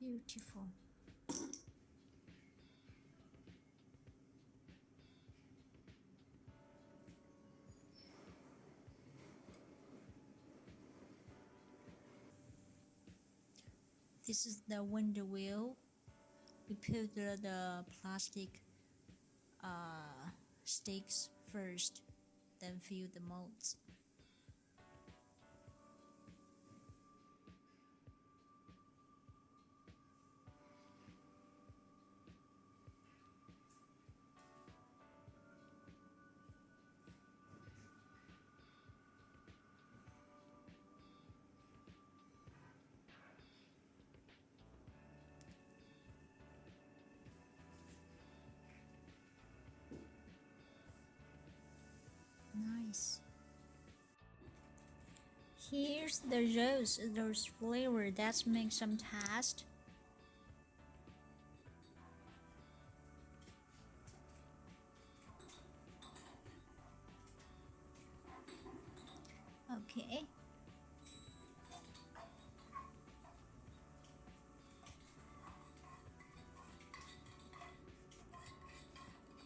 Beautiful. This is the window wheel. We put the plastic sticks first, then fill the molds. Nice. Here's the rose flavor. Let's make some test. Okay.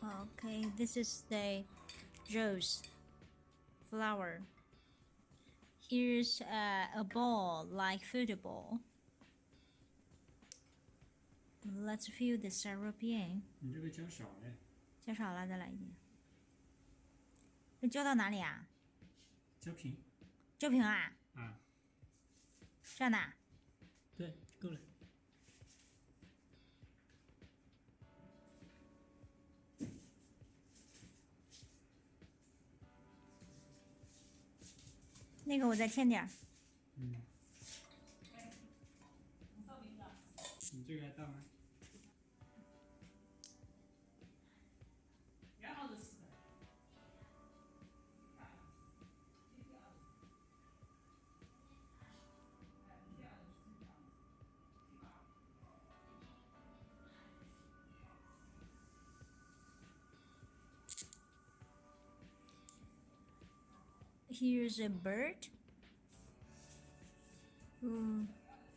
Okay, this is the rose flower. Here's a ball like football. Let's fill the syrup in. 你这个浇少了。浇少了，再来一点。这浇到哪里啊？浇平。浇平啊？啊。这样的啊？对，够了。那个我再添点儿。嗯。你这个还大吗？Here's a bird.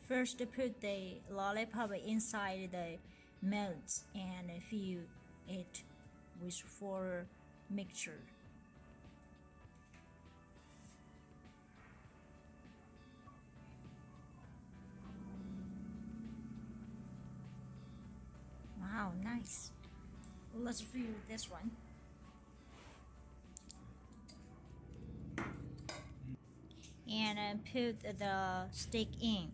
First put the lollipop inside the molds and fill it with flour mixture. Wow, nice. Let's fill this one. And put the stick in.